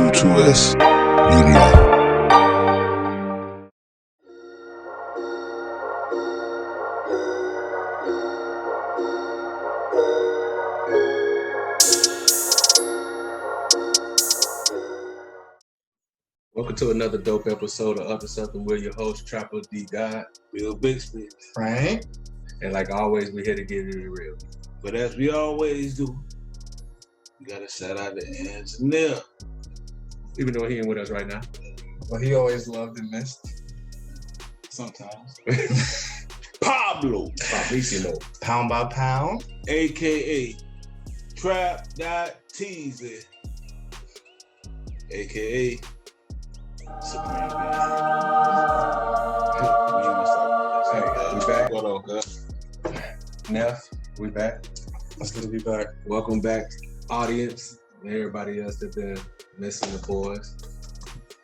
U2S Media. Welcome to another dope episode of Up to Something. We're your host, Trapper D God, Bill Bixby, Frank. and like always, we're here to give you the real. But as we always do, we gotta shout out to engineer. Even though he ain't with us right now. Well, he always loved and missed. Sometimes. Pablo, Fabricio. Pound by pound. aka Trap.Teasy, aka Supreme Being. We back. What up, cuz? Neff, we back. It's good to be back. Welcome back, audience, and everybody else that been missing the boys.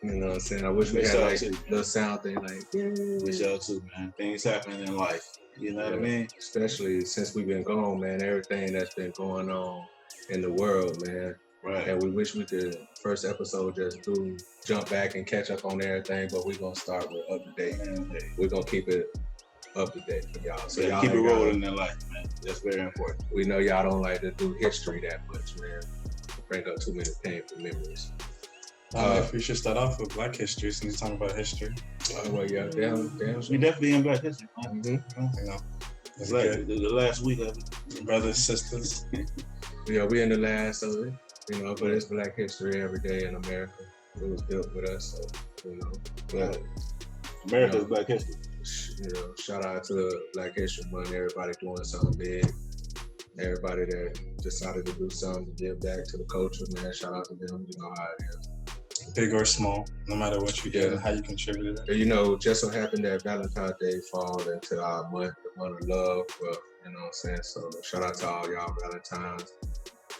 You know what I'm saying? I wish we Miss had y'all like too. the sound thing, like, Miss y'all too, man. Things happening in life. You know what I mean? especially since we've been gone, man. Everything that's been going on in the world, man. Right. And we wish we could first episode just jump back and catch up on everything, but we're gonna start with up to date. We're gonna keep it up to date for y'all. So So y'all keep it ain't rolling in life, man. That's very important. we know y'all don't like to do history that much, man. Bring up too many painful memories. If we should start off with Black history since we're talking about history. Well, yeah, damn. We definitely in Black History, man. Mm-hmm. You know, it's Like good. the last week of it. Brothers, sisters. Yeah, we in the last of it, you know, but it's Black History every day in America. It was built with us, so, you know. But, America's No. Black History. you know, shout out to Black History Month, everybody doing something big. Everybody that decided to do something to give back to the culture, man, shout out to them, you know how it is. Big or small, no matter what you did Yeah. and how you contributed. And, you know, just so happened that Valentine's Day fall into our month, the month of love, well, you know what I'm saying? So shout out to all y'all Valentines.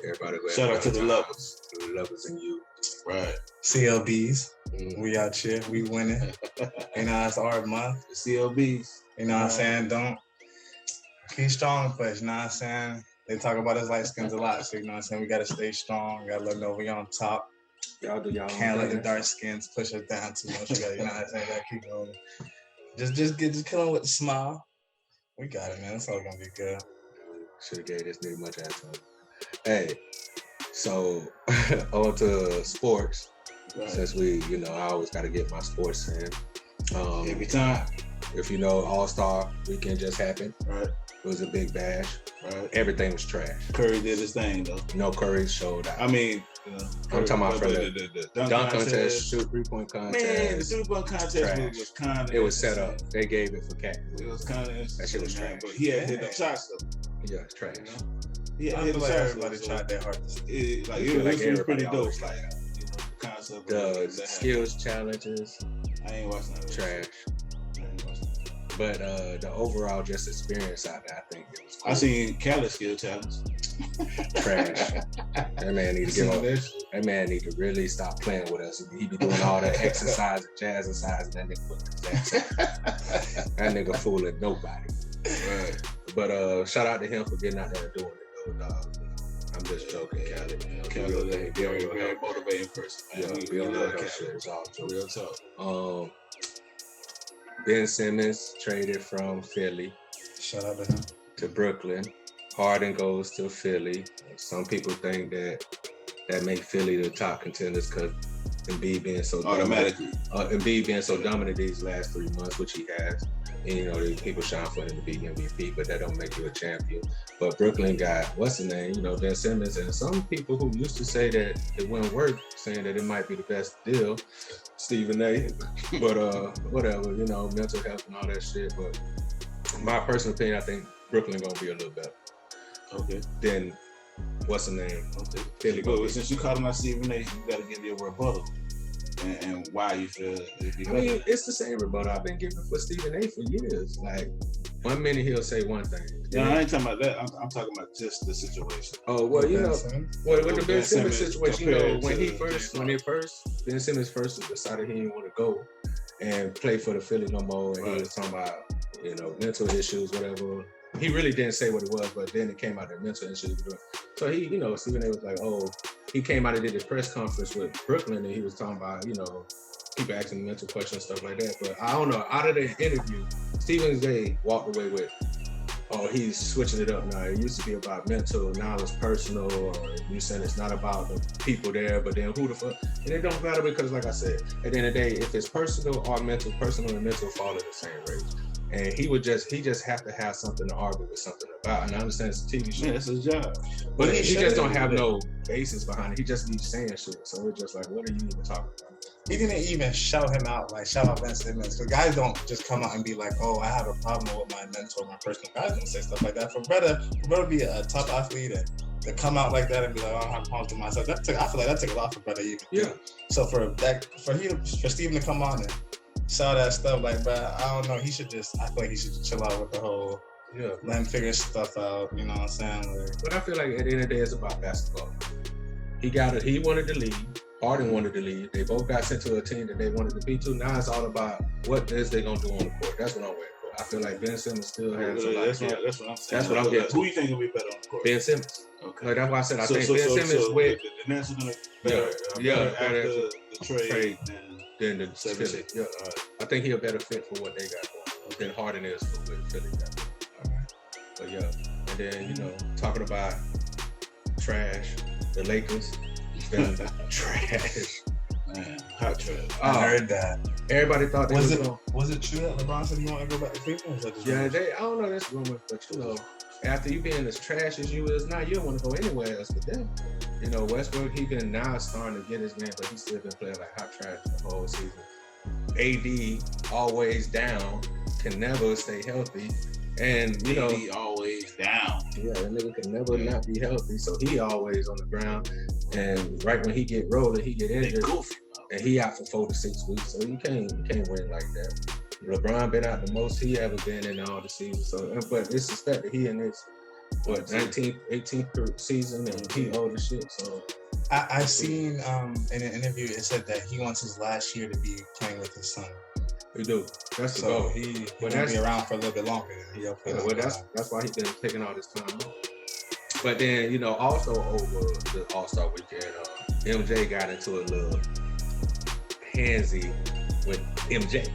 Everybody go Shout out to the lovers. The lovers in you. Right. CLBs, Mm. we out here, we winning. You know, it's our month. The CLBs. You know what I'm saying? Don't be strong first, you know what I'm saying? They talk about us light skins a lot, so you know what I'm saying? We gotta stay strong, we gotta let know we on top. Y'all do y'all Can't own let the thing. dark skins push us down too much. We gotta, you know what I'm saying? Gotta keep going. Just kill them with a smile. We got it, man. It's all gonna be good. Should have gave this nigga much ass time. Hey, so on to sports. Right. Since we, you know, I always got to get my sports in. Every time. If you know, All-Star weekend just happened. Right. It was a big bash. Right. Everything was trash. Curry did his thing though. No Curry showed out. I mean, you know, I'm talking about from the dunk contest, shoot 3-point contest. Man, the 3-point contest trash. was kind of. It was set up. They gave it for cat. It was kind of. That shit was trash. But he had hit the shots though. Yeah, trash. You know? He had I hit feel the like shots. everybody though, tried their hardest. It, like, I it, feel was, like it was everybody pretty dope. always Like, tried. you know, the concept. The of that skills challenges, I ain't watching that. trash. I ain't watching that. But the overall just experience out there, I think it was cool. I seen Cali skill challenge. Trash. That man need to Seen get off. that? That man need to really stop playing with us. He be doing all that exercise and jazz exercise, and that nigga putting his ass out. That nigga fooling nobody. Right. But shout out to him for getting out there and doing it, though, dog. I'm just joking, Cali. Man. Cali is a very, very motivating person. Yeah, Man. we We all love love that Cali. shit. It's all joke. Real talk. Ben Simmons traded from Philly Shout out to him. to Brooklyn. Harden goes to Philly. Some people think that make Philly the top contenders because Embiid being so Automatically. Embiid being so dominant these last 3 months, which he has. And, you know, the people shine for him to be MVP, but that don't make you a champion. But Brooklyn got what's his name, you know, Ben Simmons, and some people who used to say that it wouldn't work, saying that it might be the best deal, Stephen A. But whatever, you know, mental health and all that shit. But my personal opinion, I think Brooklyn gonna be a little better Okay. than what's the name? Okay. Philly gonna But be. since you called him out Stephen A, you got to give your rebuttal and why you feel it'd be I better. mean, it's the same rebuttal I've been giving for Stephen A for years. Like, 1 minute he'll say one thing. Yeah, I ain't talking about that. I'm talking about just the situation. Oh, well, you know, well, with the Ben Ben Simmons Simmons situation, you know, compared when to Ben Simmons first decided he didn't want to go and play for the Philly no more, and he was talking about, you know, mental issues, whatever. He really didn't say what it was, but then it came out that mental issues. So he, you know, Stephen A was like, oh, he came out and did his press conference with Brooklyn, and he was talking about, people asking mental questions, stuff like that. But I don't know. Out of the interview, Stephen A. walked away with, oh, he's switching it up now. It used to be about mental, now it's personal, or you saying it's not about the people there, but then who the fuck? And it don't matter because, like I said, at the end of the day, if it's personal or mental, personal and mental fall in the same range. And he just have to have something to argue with something about. And I understand it's a TV show. Yeah, it's his job. But he just don't have no basis behind it. He just be saying shit. So it's just like, what are you even talking about? He didn't even shout him out, like shout out Ben Simmons. Because guys don't just come out and be like, oh, I have a problem with my mental, my personal. Guys don't say stuff like that. For brother to be a top athlete and to come out like that and be like, oh, I don't have problems with myself. I feel like that took a lot for brother even. Yeah. So for Steven to come on and shout that stuff, like, bro, I don't know. I feel like he should chill out with the whole, let him figure stuff out. You know what I'm saying? Like, but I feel like at the end of the day, it's about basketball. He wanted to leave. Harden wanted to leave. They both got sent to a team that they wanted to be to. Now it's all about what is they gonna do on the court. That's what I'm waiting for. I feel like Ben Simmons still has a lot. That's what I'm saying. That's what I'm getting. Who you think will be better on the court? Ben Simmons. Okay. Like, that's why I said I think Ben Simmons with the Nets are gonna better after the trade than the 76. Philly. Yeah. I think he's a better fit for what they got going than Harden is for what Philly got going. But yeah, and then talking about trash, the Lakers. Trash. Man, hot trash. I heard that. Everybody thought was it true that LeBron said he wanted to go back to Cleveland? I don't know this rumor, but after you being as trash as you is now, you don't want to go anywhere else with them. Westbrook, he been now starting to get his man, but he still been playing like hot trash the whole season. AD always down, can never stay healthy. And he always down. Yeah, that nigga can never not be healthy, so he always on the ground. And right when he get rolling, he get injured, and he out for 4 to 6 weeks. So you can't win like that. LeBron been out the most he ever been in all the season. So, but it's suspected he in his 19th, 18th season, and he old as shit. So I seen in an interview it said that he wants his last year to be playing with his son. We do. That's the so goal. He gonna be around for a little bit longer. That's why he's been taking all this time off. But then, also over the All-Star weekend, MJ got into a little handsy with MJ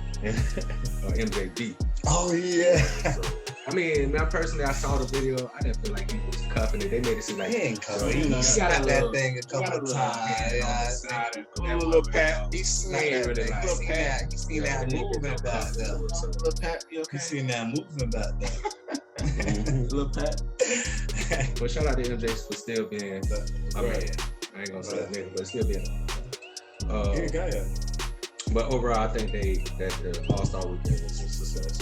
or MJB. Oh yeah. So, I mean, personally, I saw the video. I didn't feel like he was cuffing it. They made it seem like he ain't cuffing. He got that thing a couple of times. A little pat. He seen that. He seen that movement back there. Little pat. He seen that movement back there. Little pat. But shout out to MJ for still being I ain't gonna say that nigga, but still being. But overall, I think that the All-Star weekend was a success.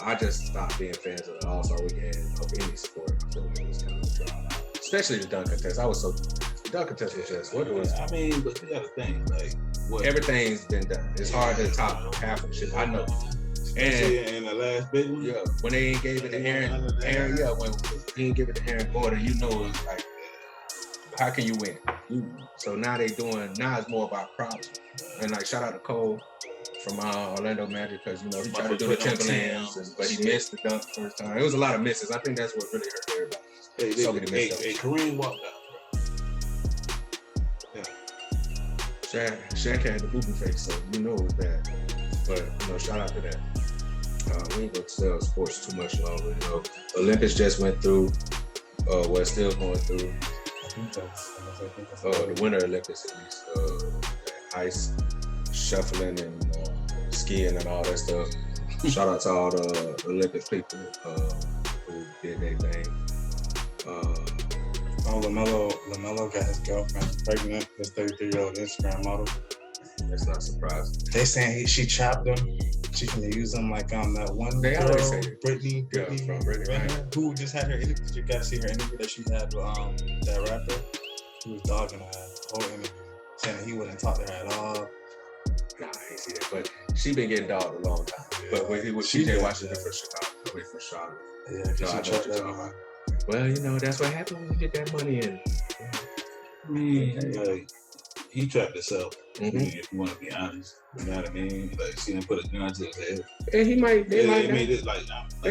I just stopped being fans of the All-Star weekend of any sport. I feel like it was kind of a dry. Especially the dunk contest. The dunk contest was just what it was. I mean, but you gotta think everything's been done. It's hard to top half of shit. I know. And in the last big one, when they ain't gave it to Aaron, when he didn't give it to Aaron Gordon, it's like, how can you win? So now it's more about props. And like, shout out to Cole from Orlando Magic, because he tried to do the Timberlands, but he missed the dunk the first time. It was a lot of misses. I think that's what really hurt everybody. So many misses. Kareem walked out. Yeah. Shaq had the booping face, so it was bad. But shout out to that. We ain't gonna tell sports too much longer. Olympics just went through. We're still going through. The Winter Olympics at least. Ice shuffling and skiing and all that stuff. Shout out to all the Olympic people who did their thing. LaMelo got his girlfriend pregnant. His 33-year-old Instagram model. That's not surprising. They saying she trapped him. She can use him like that one they girl, always say Brittany from Brittany, right? who just had her interview. You gotta see her interview that she had with that rapper. He was dogging her whole interview, saying that he wouldn't talk to her at all. Nah, I ain't see that. But she been getting dogged a long time. Yeah. But when he was PJ Washington for Chicago, for Charlotte. Yeah, I know what you're talking about. Well, that's what happened when you get that money in. He trapped himself. If you want to be honest, you know what I mean. Like she didn't put a gun to his head. And he might, they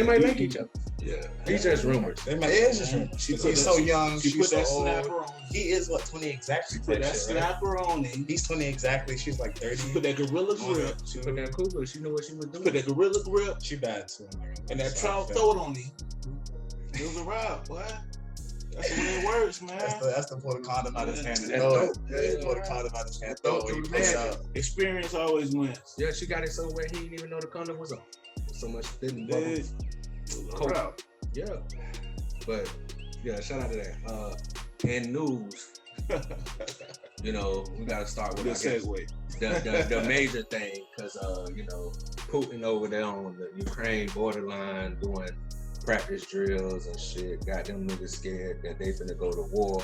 might like each other. Yeah, These just rumors. It's just rumors. He's so young. She put so that old. snapper on. He is what 20 exactly. She put that snapper on him. He's 20 exactly. She's like 30. She put that gorilla grip. She put that cougar. She knew what she was doing. Put that gorilla grip. She bad too. And that trout throat on him. It was a route, boy. That's the way it works, man. That's the pull the condom out his hand and That's throw dope. it. Pull the condom out his hand, throw it. He puts out. Experience always wins. Yeah, she got it so wet he didn't even know the condom was on. So much thin It was a cold. route. Yeah. But yeah, shout out to that. In news, you know, we gotta start with Good segue. the major thing, because you know, Putin over there on the Ukraine borderline doing practice drills and shit, got them niggas scared that they finna go to war.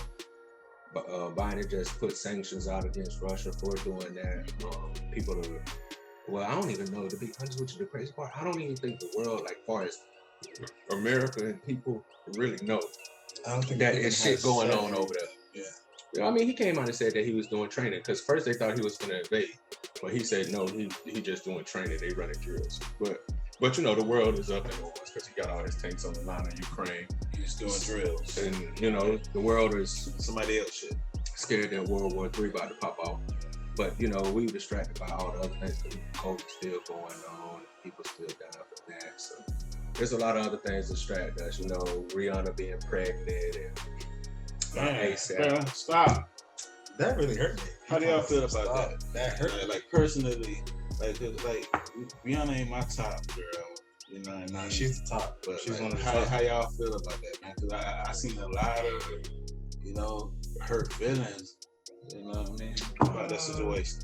But Biden just put sanctions out against Russia for doing that. People are, well, I don't even know, to be honest with you, the crazy part, I don't even think the world, like far as America and people really know I don't think that is shit going on over there. Yeah. You know, I mean, he came out and said that he was doing training, because first they thought he was gonna invade, but he said no, he just doing training, they running drills. But you know, the world is up in arms because he got all his tanks on the line in Ukraine. He's doing drills. And you know, the world is Somebody else shit. scared that World War III about to pop off. But you know, we were distracted by all the other things because COVID's still going on, people still dying from that. So there's a lot of other things that distract us. You know, Rihanna being pregnant and ASAP. Stop. That really hurt me. How do y'all feel about that? That hurt. Like personally, like Rihanna ain't my top girl. You know what I mean? Nah, she's the top. But She's like, one of the how, top. how y'all feel about that, man? Because I seen a lot of, you know, hurt feelings. You know what I mean? About that situation.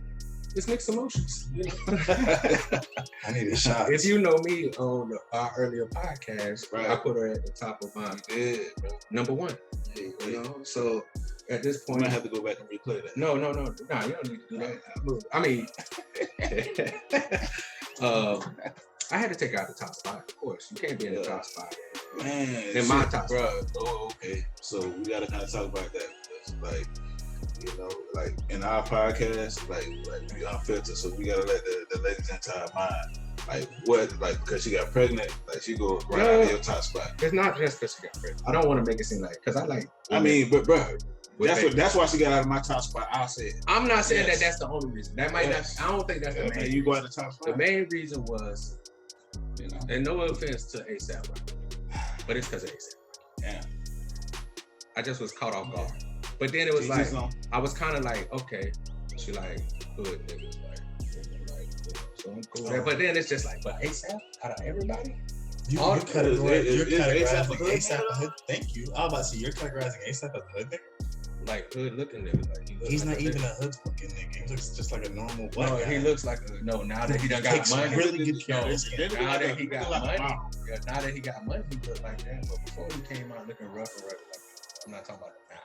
It's mixed emotions. You know? I need a shot. If you know me on our earlier podcast, Right. I put her at the top of my number one. You know, so at this We point, might have to go back and replay that. no, you don't need to do that. I mean, I had to take out the top spot. Of course, you can't be in the top spot. Man, In my top bro. Oh, okay. So we gotta kind of talk about that. Because, like, you know, like in our podcast, like we unfiltered, so we gotta let the ladies into our mind. Like what, like because she got pregnant, like she go right out of your top spot. It's not just because she got pregnant. I don't want to make it seem like, because I like. I mean, but bro, with that's why she got out of my top spot. I'll say it. I'm not saying Yes. that that's the only reason. That might Yes. not. I don't think that's the Okay, main. you go out the top The spot. main reason was, You know, and no offense to ASAP, but it's because of ASAP. yeah. I just was caught off guard. But then it was like, I was kind of like, okay, she like hood niggas, so I'm cool. with that. But then it's just like, but ASAP out of everybody? You're All- categorizing ASAP a hood ASAP nigga? a hood. Thank you. I was about to say you're categorizing ASAP as a hood nigga. Like hood looking nigga. Like, he look He's like not a even nigga. a hood looking nigga. He looks just like a normal black No, guy. he looks like a, no, now that he done got Takes money. really good care of No, his skin. now that he got like a money. mom. Yeah, now that he got money, he look like that. But before he came out looking rough and rugged, like, I'm not talking about it now.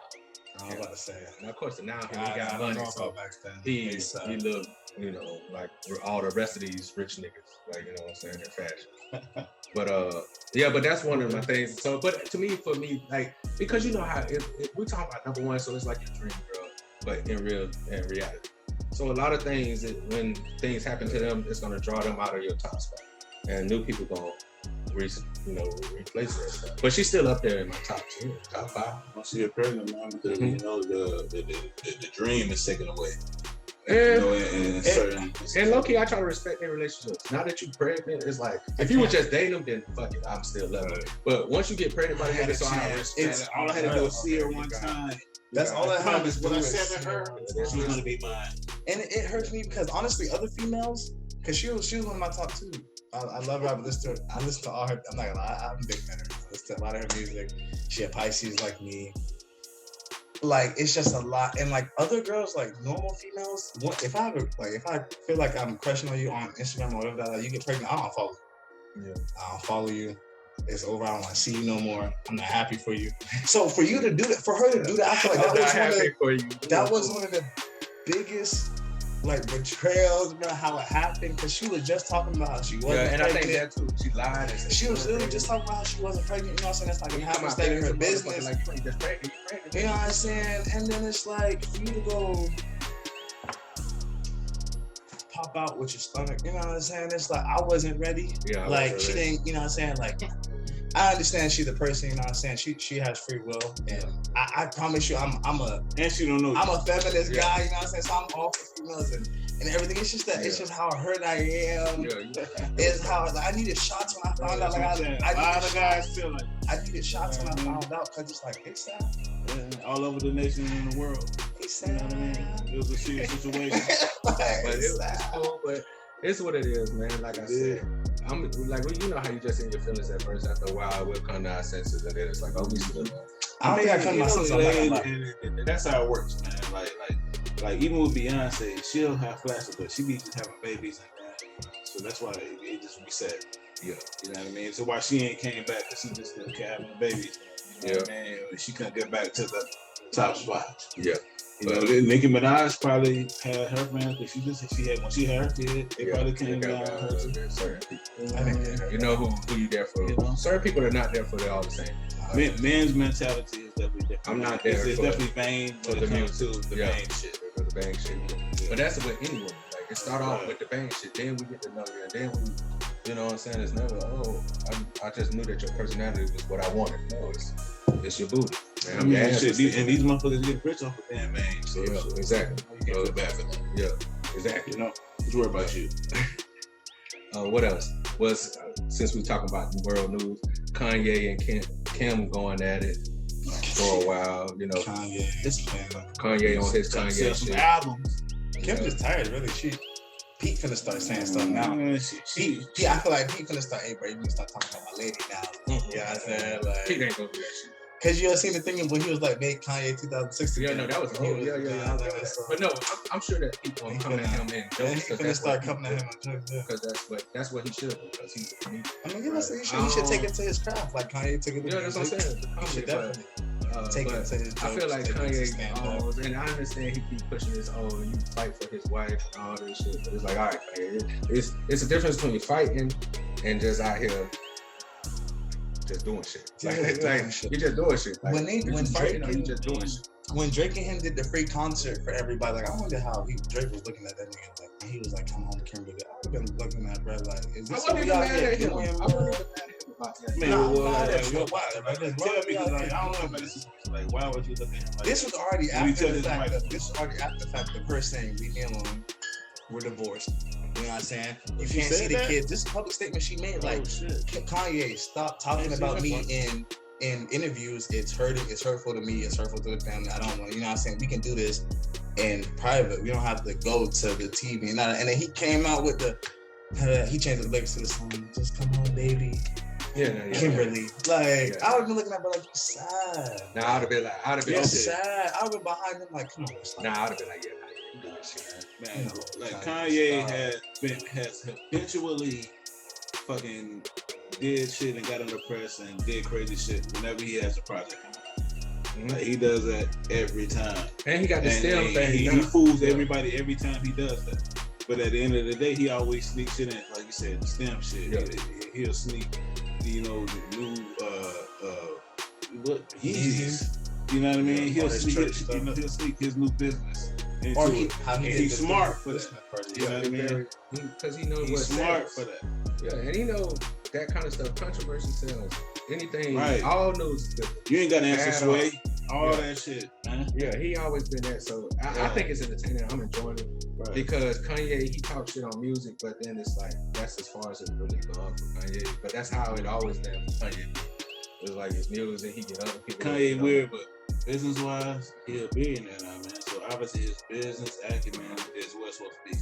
I was about to say. And of course, now he I got don't money, know so about back then. he ASAP. look, you know, like all the rest of these rich niggas, like, you know what I'm saying, in fashion. But yeah, but that's one of my things. So, but to me, for me, like, because you know how we talk about number one, so it's like your dream girl, but in reality. So a lot of things, when things happen to them, it's gonna draw them out of your top spot, and new people gonna replace her and stuff. But she's still up there in my top 10, top 5. Once you're pregnant, man, because you know the dream is taken away. And, You know, in certain. and low-key, I try to respect their relationships. Now that you pregnant, it's like, if you were just dating them, then fuck it, I'm still loving it. But once you get pregnant by the nigga, so I respect. All I had to do was see her one time. That's all I have is What I do said is- to her, she's gonna be mine. And it hurts me because honestly, other females, because she was one of my top 2. I love her. I listen to all her. I'm not gonna lie, I'm a big fan of her. I listen to a lot of her music. She a Pisces like me. Like it's just a lot. And like other girls, like normal females, if I feel like I'm crushing on you on Instagram or whatever, like, you get pregnant, I don't follow you. Yeah. I don't follow you. It's over. I don't want to see you no more. I'm not happy for you. So for you to do that, for her to do that, I feel like that was one of the biggest like betrayals about how it happened, because she was just talking about how she wasn't and I pregnant. think that too. She lied. And said She was literally just talking about how she wasn't pregnant. You know what I'm saying? That's like a half mistake in her business. Like, you ain't just pregnant, you pregnant. You know what I'm saying? And then it's like for you to go pop out with your stomach. You know what I'm saying? It's like I wasn't ready. Yeah, I like wasn't she ready. didn't. You know what I'm saying? Like I understand she's the person. You know what I'm saying? She has free will, and I promise you, I'm a And she don't know. I'm a feminist Yeah. guy. You know what I'm saying? So I'm all for females and everything. It's just that it's just how hurt I am. It's how like, I needed shots when I found out. Like a lot of guys feel like I needed shots when I found out because it's like it's sad. all over the nation and in the world. It's You know what I sad. mean? It was a serious situation. But It's it's sad. cool, but it's what it is, man. Like I said, I'm like, well, you know how you just in your feelings at first. After a while, we'll come to our senses, and then it's like, oh, we still know. I don't think I come to my senses. I'm not gonna lie. and that's how it works, man. Like even with Beyonce, she'll have flashes, but she be just having babies and that. So that's why it just reset. Yeah, You know what I mean? So why she ain't came back, because she just still kept having babies. You know what I mean? She couldn't get back to the top spot. yeah. You know, Nicki Minaj probably had her fans, but when she had her kid, they probably came down on her too. Certain people. I think You know who you there for. You know? Certain people are not there for. They're all the same. Men's mentality is definitely different. I'm not there It's for- definitely vain for when the it comes to music. the Yeah. vain shit. For the bang shit. But that's with anyone. Like it start off with the bang shit, then we get to know you, and then we, you know what I'm saying? It's never, I just knew that your personality was what I wanted. No, it's your booty. Man, I'm your ass. Shit, and these motherfuckers get rich off of damn man. So, Yeah, exactly. You can't feel bad for that. Yeah, exactly. You know, just worry about you. What else? Since we talking about the world news, Kanye and Kim going at it for a while. You know, Kanye. This man. Kanye on his Trying to sell Kanye some shit. albums. Kim just tired, really. Pete finna start saying stuff now. She, Pete, I feel like Pete finna start, hey bro, you need to start talking about my lady now. You know what I'm saying? Pete Like, ain't gonna do that shit. cause you ever seen the thing when he was like, make Kanye 2016. Yeah, no, that was He old. Yeah. I remember that. But no, I'm sure that people He coming at him in He jokes finna because start coming at him on jokes. Yeah. because that's what he should do because he's a comedian. I mean, he should take it to his craft, like Kanye took it to Yeah, that's what I'm saying. He should definitely take it to his jokes. I feel like take it to stand up. Kanye, and I understand he keep pushing this, you fight for his wife and all this shit, but it's like, all right, Kanye, it's a difference between fighting and just out here just doing shit. You're just doing shit. Like, When you just doing shit. When Drake and him did the free concert for everybody, like I wonder how Drake was looking at that nigga. Like he was like, "Come on, Kimberly." I would been looking at bro like, "Is I this wasn't even mad at him. I wasn't even mad at him about that. Man, Nah, well, nah, like, that's what- why, like, like, tell me, bro, like, I don't know, but this is like, why would you look at him like This was already Let me after tell the this fact mic. that this was already after the fact that her saying leave me alone, we're divorced. You know what I'm saying? You She can't said see the that? kids. This is a public statement she made. Like oh, shit. Kanye, stop talking Yeah, about she me was in interviews. It's hurting. It's hurtful to me. It's hurtful to the family. I don't want. You know what I'm saying? We can do this in private. We don't have to go to the TV. And then he came out with he changed the lyrics to the song. Just come on, baby. Yeah. Kimberly. Like, Yeah. I would have been looking at her like, you're sad. Nah, I'd have been You're okay. sad. I would have been behind him like, come on. Stop. Nah, I'd have been like, yeah, you do that shit. Man, You know, like Kanye Kanye has habitually fucking did shit and got in the press and did crazy shit whenever he has a project. Like, he does that every time. And he got the And STEM thing. he done. fools everybody every time he does that. But at the end of the day, he always sneaks shit in, like you said, the STEM shit. Yeah. He'll sneak, the new what Yeezys. You know what I mean? Yeah, He'll all his sneak, church stuff. he'll sneak his new business into Or it. how he And did he's the smart for that. Christmas party. You know what I mean? Because he knows He's what's smart for that. Yeah, and he know that kind of stuff. Controversy sells. Anything, Right. all news. You ain't got to answer Bad sway. All Yeah. that shit, man. Yeah, he always been that. So I Yeah. think it's entertaining. I'm enjoying it Right. because Kanye, he talks shit on music, but then it's like that's as far as it's really gone for Kanye. But that's how it always been for Kanye. It's like his music, he get other people. Kanye you know. weird, but business wise, he a billionaire now, man. So obviously his business acumen is what it's supposed to be.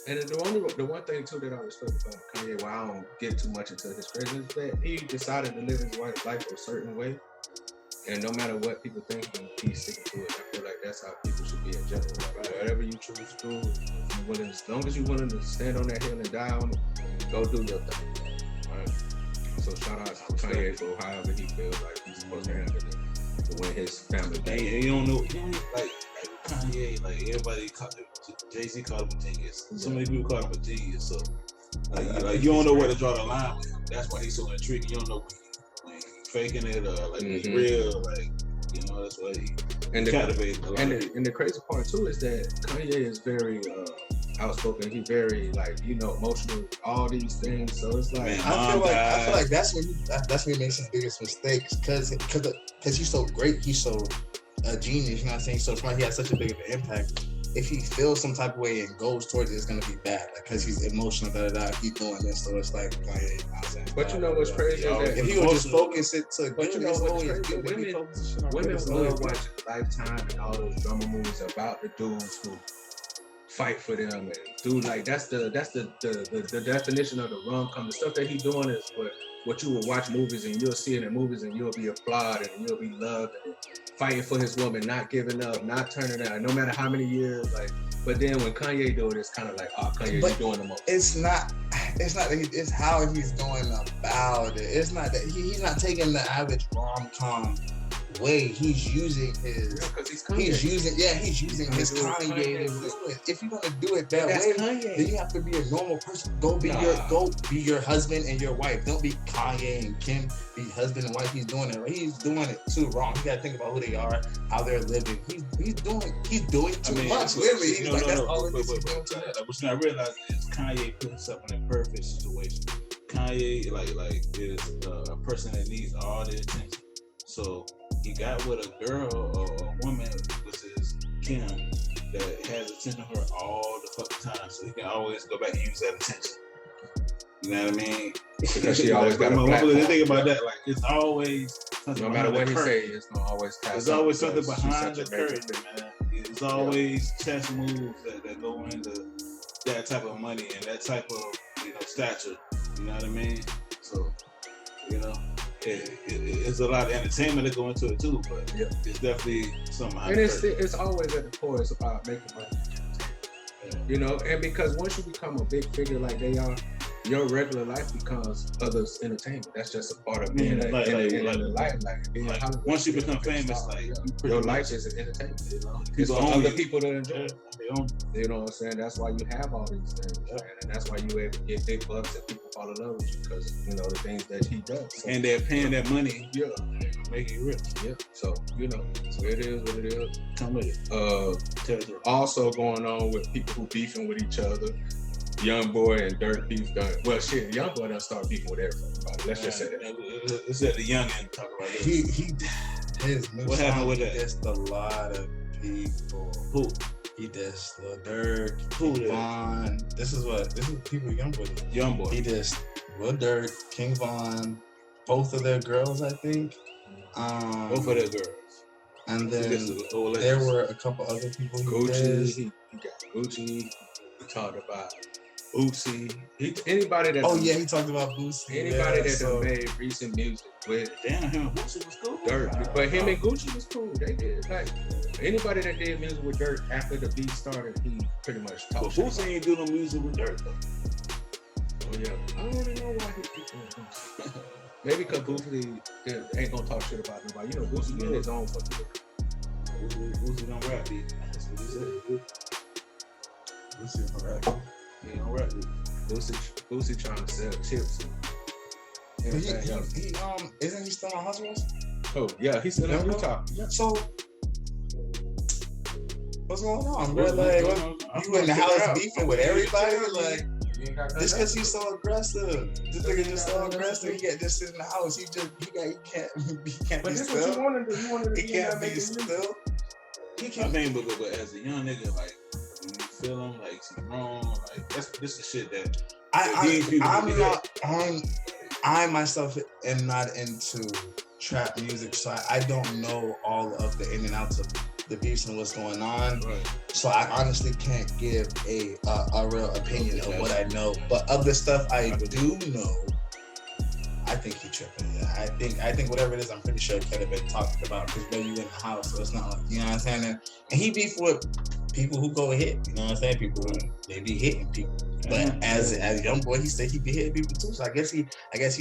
And the one thing too that I respect about Kanye, why I don't get too much into his crazy, is that he decided to live his life a certain way, and no matter what people think, he's sticking to it. I feel like that's how people should be in general. Like, whatever you choose to do, if you're willing, as long as you're willing to stand on that hill and die on it, go do your thing. Right? So shout out to Kanye for however he feels like he's supposed to handle it to win his family back. And you don't know, like Kanye, like everybody, Jay-Z called him a genius. So many people call him a genius. So like you don't know where to draw the line with him. That's why he's so intriguing. You don't know when he's faking it or like he's real. Like, you know, that's why he captivated a lot of people. And the crazy part too is that Kanye is very outspoken. He very like emotional. All these things. So it's like Man, I feel like that's when he makes his biggest mistakes because he's so great. He's so a genius. You know what I'm saying? So it's why he has such a big of an impact. If he feels some type of way and goes towards it, it's gonna be bad. Like, cause he's emotional, he's doing this, so it's like, you know what I'm saying? But you know what's crazy is that if he would just focus it to, but you know what's crazy? Women love watching Lifetime and all those drama movies about the dudes who fight for them and do like that's the definition of the rom-com. The stuff that he's doing is what you will watch movies and you'll see it in movies and you'll be applauded and you'll be loved and fighting for his woman, not giving up, not turning down, no matter how many years. Like, but then when Kanye do it, it's kind of like, oh, Kanye, you're doing the most. It's not that it's how he's going about it. It's not that he's not taking the average rom-com way. He's using his he's using his Kanye to do it. If you're gonna do it that way, then you have to be a normal person. Go be your husband and your wife. Don't be Kanye and Kim. Be husband and wife. He's doing it. He's doing it too wrong. You gotta think about who they are, how they're living. He's doing too much. Literally, he's like that's all it is. What you not realize is Kanye put himself in a perfect situation. Kanye like is a person that needs all the attention. So he got with a girl or a woman, which is Kim, that has attention to her all the fucking time. So he can always go back and use that attention. You know what I mean? Because she always got a platform. Think about that. Like, it's always no matter what he say, it's gonna always pass. There's always something behind the curtain, man. It's always chess moves that go into that type of money and that type of stature. You know what I mean? So it's a lot of entertainment that go into it too, but it's definitely something. And it's always at the core. It's about making money. And because once you become a big figure like they are, your regular life becomes others' entertainment. That's just a part of being in the life. Like once you become famous, your life is an entertainment. It's for other people to enjoy. You know what I'm saying? That's why you have all these things, and that's why you able to get big bucks and people fall in love with you because the things that he does. So, and they're paying that money, making you rich. Yeah. So so it is what it is. Come with it. Also going on with people who beefing with each other. Young Boy and Dirt beef done. Well, shit, Young Boy done start beefing with everybody. Let's just say that. Let's let the youngin talk about this. His new what happened with that? He dissed a lot of people. Who? He dissed Lil Durk, Who King Von. This is people Young Boy did. Young Boy. He dissed Lil Durk, King Von, both of their girls, I think. Both of their girls. And then there were a couple other people Gucci. He got Gucci. He talked about Boosie. Anybody that he talked about Boosie. Anybody that made recent music with him and Boosie was cool. Dirt, but him and Gucci was cool. They did anybody that did music with Dirt after the beat started, he pretty much talked. But Boosie ain't do no music with Dirt though. Oh yeah, I don't really know why he keep doing Boosie. Maybe because Boosie ain't gonna talk shit about nobody. Boosie in his own fucking. Boosie don't rap beat. That's what he said. Boosie don't rap. He don't rap beat. Boosie trying to sell chips. He isn't he still on Hustlers? Oh yeah, he's still in Utah. Yeah. So what's going on, bro? Like, you in the house beefing with everybody? Like, just because he's so aggressive, this nigga just so aggressive. He can't just sit in the house. He can't but be this still. What you wanted to do. He can't be still. He can't. But as a young nigga, like, when you feel him, like, something wrong, like, this is shit that I myself am not into trap music, so I don't know all of the in and outs of the beefs and what's going on. Right. So I honestly can't give a real opinion of what I know. But of the stuff I do know, I think he tripping. Yeah. I think whatever it is, I'm pretty sure it could have been talked about because you in the house, so it's not like, you know what I'm saying? And he beef with people who go hit, you know what I'm saying? People who they be hitting people. But as a young boy, he said he be hitting people too. So I guess he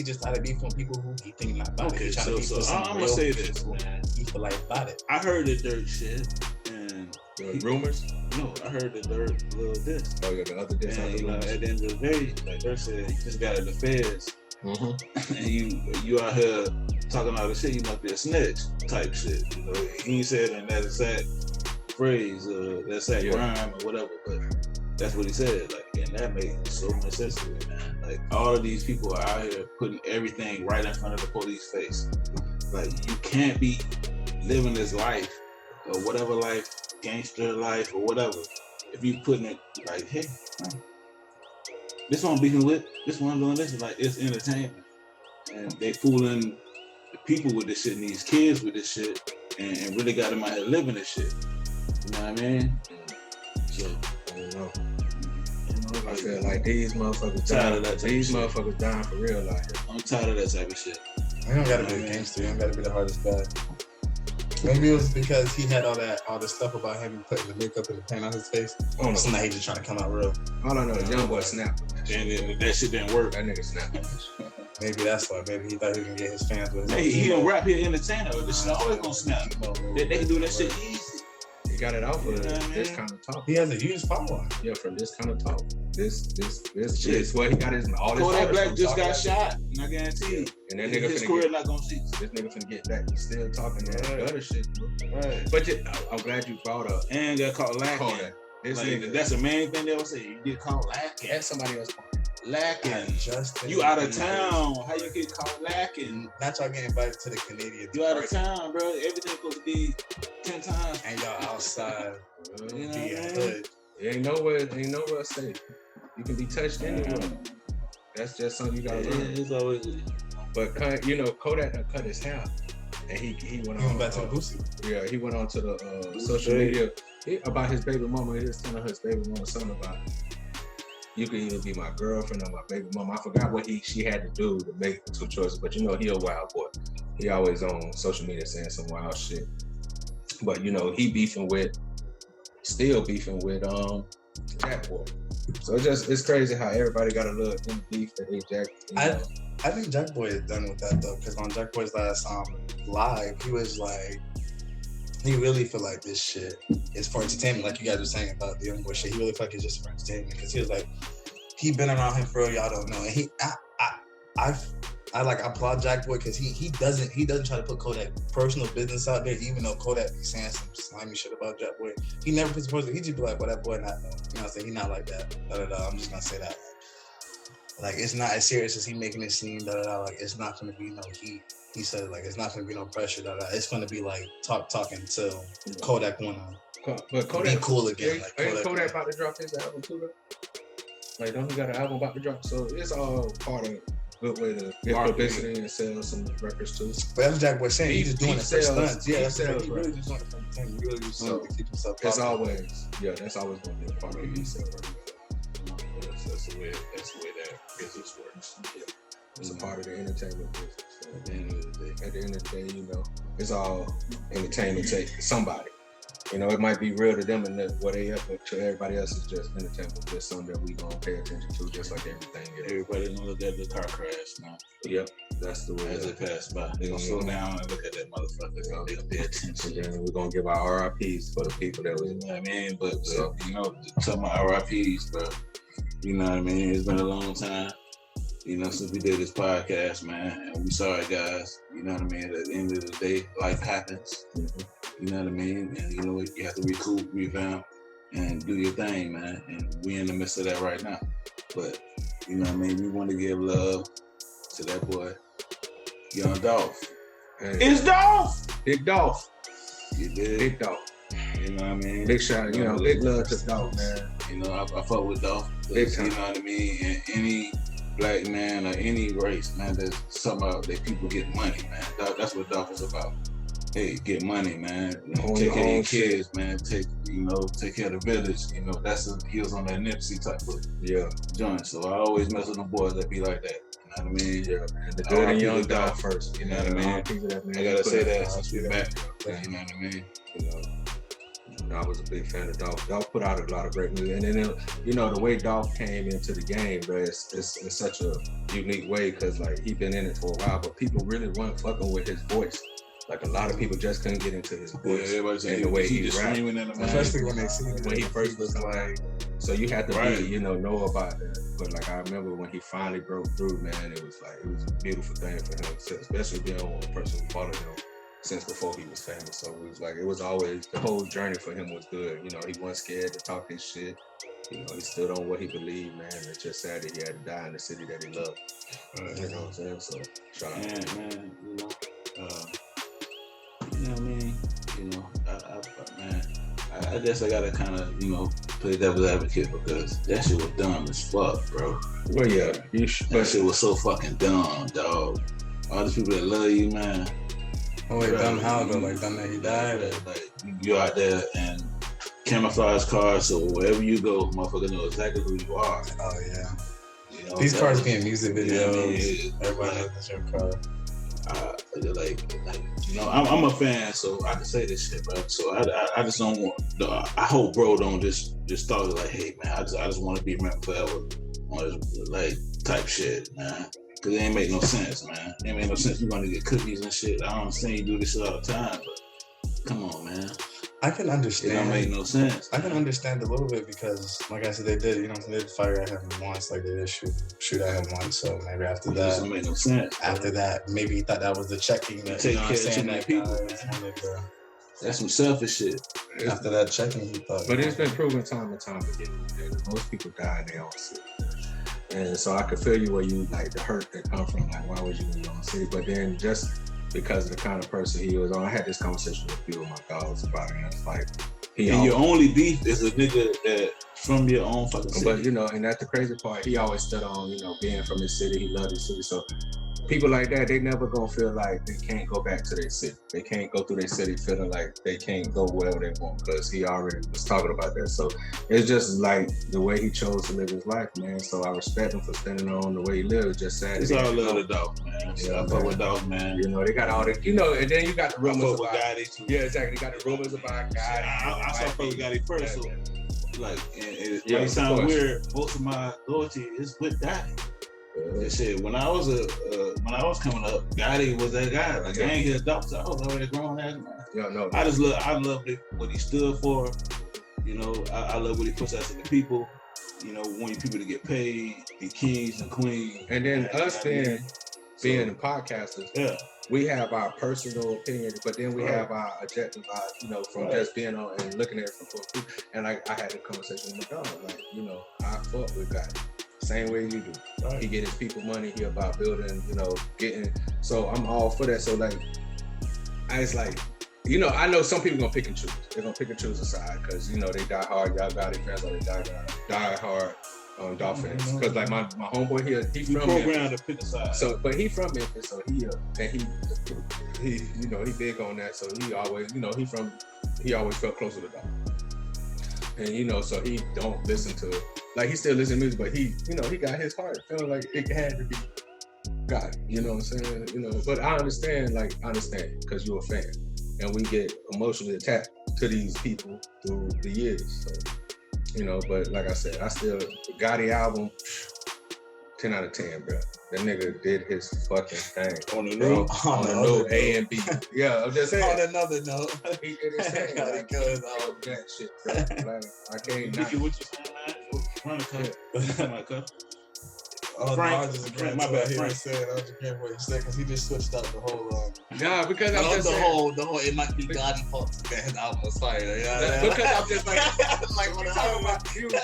just tried to beef with people who he think not about it. He's trying to beef with some I'm gonna say this, man. He feel like about it. I heard the Dirt shit and rumors. No, I heard the Dirt little diss. Oh yeah, the other diss. And at the end of the day, like Dirt said, he just got in the feds. Mm-hmm. And you out here talking all this shit, you must be a snitch type shit. He ain't said in that exact phrase, that exact rhyme or whatever, but That's what he said. Like, and that made so much sense to me, man. Like, all of these people are out here putting everything right in front of the police face. Like, you can't be living this life or whatever life, gangster life or whatever, if you putting it like, hey, this one I'm beefing with, this one I'm doing this, like, it's entertainment. And they fooling the people with this shit and these kids with this shit and really got them out here living this shit. You know what I mean? So, I don't know. I feel like these motherfuckers dying. These motherfuckers dying for real out here. I'm tired of that type of shit. You don't gotta be a gangster. You don't gotta be the hardest guy. Maybe it was because he had all this stuff about him putting the makeup and the paint on his face. Oh no. So now he's just trying to come out real. All I know is young boy snapped. And that shit didn't work. That nigga snapped. Maybe that's why. Maybe he thought he was gonna get his fans with his Hey, he a rap here entertainer. This shit always gonna snap. They can do that shit easy. He got it off of this kind of talk. He has a huge following. Yeah, from this kind of talk. This shit is where he got his all this. Kodak Black just got shot, and I guarantee you. And that nigga his finna career get, not gonna cease. this nigga finna get back. He's still talking that other shit. Right. But I'm glad you brought up And got caught lacking. Kodak. This Like, nigga, that's the main thing they will say. You get caught lacking. that's somebody else. Lacking. Justin You out of Bieber. town. How you get caught lacking? Not y'all getting invited to the Canadian. You out of party. town, bro. Everything's supposed to be 10 times. And y'all outside. You know Be what I a mean? hood. Ain't nowhere safe. You can be touched anywhere. That's just something you gotta learn. It's always. But Kodak done cut his hair, and he went He on went back to the Boosie. Yeah, he went on to the social media about his baby mama. He was telling his baby mama something about you can either be my girlfriend or my baby mama. I forgot what she had to do to make the two choices, but he a wild boy. He always on social media saying some wild shit. But he still beefing with Jack Boy. So it's crazy how everybody got a little in beef that they Jack. I think Jack Boy is done with that though, because on Jack Boy's last live, he was like, he really feel like this shit is for entertainment, like you guys were saying about the young boy shit. He really feel like it's just for entertainment, because he was like, he been around him for real, y'all don't know. And I applaud Jack Boy, because he doesn't try to put Kodak personal business out there, even though Kodak be saying some slimy shit about Jack Boy. He never puts personal. He just be like, well, that boy not know. You know what I'm saying? He not like that. I'm just gonna say that. Like, it's not as serious as he making it seem. Like, it's not gonna be no heat. He said, like, it's not gonna be no pressure. It's gonna be like talking until Kodak wanna But Kodak be cool again. Ain't Kodak about to drop his album too, though? Like, don't he got an album about to drop? So it's all part of a good way to get publicity and sell some records too. But that's Jack Boy saying. He's just doing it for stunts. Yeah, that's sells, he really just doing it for entertainment. He really just doing it to keep himself It's popular. that's always gonna be a part of it. He sell records. That's the way that business works. Yeah. It's a part of the entertainment business. So at the end of the day, it's all entertainment to somebody. It might be real to them and what they up, but to everybody else is just entertainment. Just something that we gonna pay attention to, just like everything else. Everybody gonna look at the car crash now. Yep, that's the way. As it passed by, they gonna slow down and look at that motherfucker. They gonna pay attention. And then we're gonna give our RIPs for the people that was. You know what I mean? But talking about RIPs, bro. You know what I mean? It's been a long time. Since we did this podcast, man, and we sorry, guys. You know what I mean? At the end of the day, life happens. Mm-hmm. You know what I mean? And you have to recoup, revamp, and do your thing, man. And we in the midst of that right now. But you know what I mean? We want to give love to that boy, Young Dolph. Hey, It's Dolph. Big Dolph. You did. Big Dolph. You know what I mean? Big shout. Big love to Dolph, man. I fuck with Dolph. Big time. You know what I mean? And any black man or any race, man, there's somehow that people get money, man. That's what Dolph is about. Hey, get money, man. Take care of your kids, man. Take care of the village. He was on that Nipsey type of joint. So I always mess with them boys that be like that. You know what I mean? Yeah, man. The good and young Dolph first. You know what I mean? I gotta say that since we're back. You know what I mean? I was a big fan of Dolph. Dolph put out a lot of great music, and then the way Dolph came into the game, bro, it's such a unique way, because like he been in it for a while, but people really weren't fucking with his voice. Like a lot of people just couldn't get into his voice and the way he rapped, especially when they see when he first was like. So you had to be, know about that. But like I remember when he finally broke through, man, it was a beautiful thing for him, especially being a person who followed him since before he was famous. So it was like it was always the whole journey for him was good. You know, he wasn't scared to talk his shit. You know, he stood on what he believed, man. It's just sad that he had to die in the city that he loved. You know what I'm saying? So shout out to him. Man, you know what I mean? You know, I guess I gotta kind of, you know, play devil's advocate because that shit was dumb as fuck, bro. Well, yeah, That shit was so fucking dumb, dog. All these people that love you, man. Oh wait, dumb how though? Like dumb that he died? Like you out there and camouflage cars, so wherever you go, motherfucker know exactly who you are. Oh yeah. You know, These cars be in music videos. Yeah, I mean, Everybody knows your car. Like, you know, I'm a fan, so I can say this shit, bro. So I just don't want. I hope bro don't just thought like, hey man, I just want to be remembered forever on this like type shit, man. Cause it ain't make no sense, man. It ain't make no sense. You gonna get cookies and shit. I don't understand you do this shit all the time, but come on, man. I can understand. It don't make no sense. I can understand a little bit because, like I said, they did, you know, they did fire at him once, like they did shoot at him once. So maybe after It that, doesn't make no sense. after that, maybe he thought that was the checking. That, take you know care what I'm of saying? too many That people, wanted to- That's some selfish shit. after that checking, he thought. But it's been proven time and time again that most people die in their own city. And so I could feel you where you like the hurt that come from, like why would you in your own city? But then just because of the kind of person he was on, I had this conversation with a few of my dogs about it, and it's like And your only beef is a nigga that from your own fucking city. But you know, and that's the crazy part. He always stood on, you know, being from his city. He loved his city. So people like that, they never gonna feel like they can't go back to their city. They can't go through their city feeling like they can't go wherever they want because he already was talking about that. So it's just like the way he chose to live his life, man. So I respect him for standing on the way he lived. It's just sad. It's all love the dog, man. Yeah, I fuck with dog, man. You know, they got all the, you know, and then you got the I rumors fuck with about. Gotti too. Yeah, exactly. You got the rumors about Gotti. I started fucking with Gotti first, so like, and Yeah, it of sounds course. weird. Most of my loyalty is with Gotti. And shit, when I was coming up, Gotti was that guy. Like I ain't his doctor. I was already grown ass man. Yeah, no. I loved it, what he stood for. You know, I love what he puts out to the people. You know, wanting people to get paid, be kings and queens. And then us being So, podcasters, yeah. we have our personal opinion, but then we Right. have our objective, you know, from Right. just being on and looking at it from food. And I had a conversation with my dog, like, you know, I fuck with God. Same way you do. Right. He get his people money, he about building, you know, getting, so I'm all for that. So like, it's like, you know, I know some people gonna pick and choose. They're gonna pick and choose a side because, you know, they die hard, y'all got it fans, or they die hard Dolphins. Because like my homeboy here, he We from Memphis. programmed to pick a side. So, but he from Memphis, so he you know, he big on that. So he always, you know, he always felt close to the dog. And you know, so he don't listen to, like he still listen to music, but he, you know, he got his heart feeling like it had to be God. You know what I'm saying? You know, but I understand because you're a fan, and we get emotionally attached to these people through the years. So, you know, but like I said, the Gotti album. 10 out of 10, bro. That nigga did his fucking thing. On the Bro, note, on the note, A and B. Yeah, I'm just saying. On another note, He did his thing. Gotti Like, goes all that shit, bro. Like, I can't not. Vicky, what you saying, man? Run the cut. My cut. Oh, Frank, no, I was just agreeing my to bad, what he Frank. was saying. I was agreeing with what he said because he just switched up the whole. Nah, because I'm I love just the saying. whole. It might be Gotti fault that his album was fire. Yeah, Because I'm just like, like when when you I talk about music,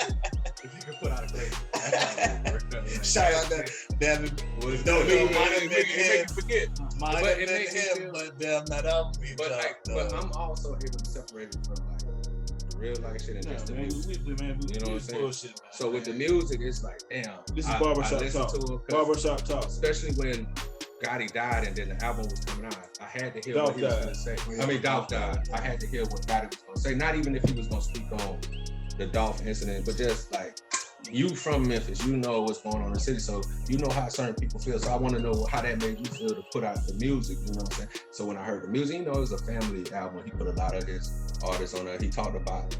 if you can put out a great. shout out that damn it. No, It might have have been make him. you forget. Might But have it been makes me him, feel- but damn that album. But like, but I'm also able to separate it from like the real life shit and just the Man, music. we You know what I'm saying? bullshit, man. So with the music, it's like, damn. This is I barbershop listen talk. to it 'cause- Barbershop talk. especially when Gotti died and then the album was coming out. I had to hear Dolph what he was died. going to say. I mean, Dolph died. I had to hear what Gotti was going to say. Not even if he was going to speak on the Dolph incident, but just like, you from Memphis, you know what's going on in the city, so you know how certain people feel. So I want to know how that made you feel to put out the music, you know what I'm saying? So when I heard the music, you know, it was a family album. He put a lot of his artists on there. He talked about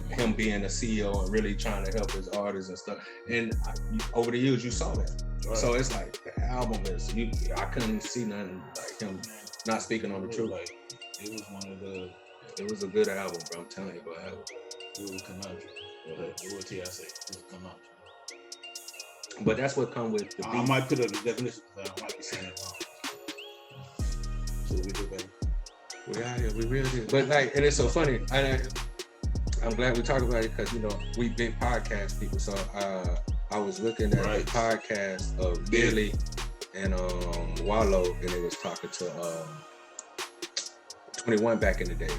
him being a CEO and really trying to help his artists and stuff. And over the years, you saw that. Right. So it's like the album is, I couldn't see nothing like him not speaking on the truth. Like, it was one of the, It was a good album, bro. I'm telling you, bro. it was conundrum. What TI say? It was conundrum. But that's what come with the I beat. might put up the definition because I might be saying it wrong. So we do, baby. We out here, we really did. But like, and it's so funny. I'm glad we talk about it because we big podcast people. So I was looking at the podcast of Billy and Wallow, and it was talking to 21 back in the days,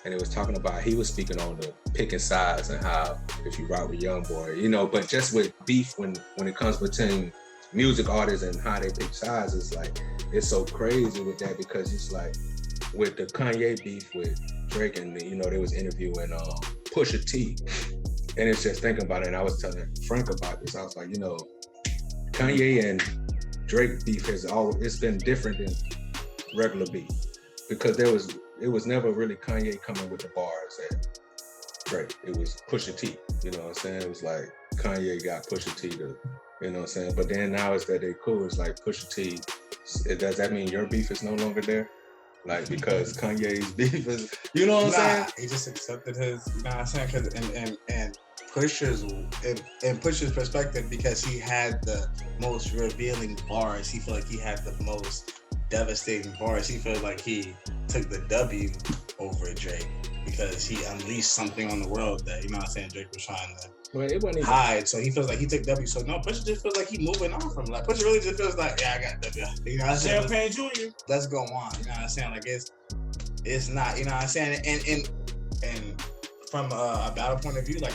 and it was talking about he was speaking on the picking sides and how if you rock with YoungBoy, but just with beef when it comes between music artists and how they pick sides, it's like it's so crazy with that because it's like with the Kanye beef with Drake and they was interviewing Pusha T, and it's just thinking about it. And I was telling Frank about this. I was like, Kanye and Drake beef it's been different than regular beef because it was never really Kanye coming with the bars at Drake. It was Pusha T. You know what I'm saying? It was like Kanye got Pusha T to, you know what I'm saying? But then now it's that they cool. It's like Pusha T. Does that mean your beef is no longer there? Like because Kanye's beef is, you know what I'm saying? He just accepted his, you know what I'm saying? Cause and Pusha's perspective, because he had the most revealing bars. He felt like he had the most devastating bars. He felt like he took the W over Drake because he unleashed something on the world that, you know what I'm saying, Drake was trying to hide. So he feels like he took W. So no, Pusha just feels like he moving on from like Pusha really just feels like, yeah, I got W. You know what I'm saying? Champagne Jr. Let's go on. You know what I'm saying? Like it's not, you know what I'm saying? And from a battle point of view, like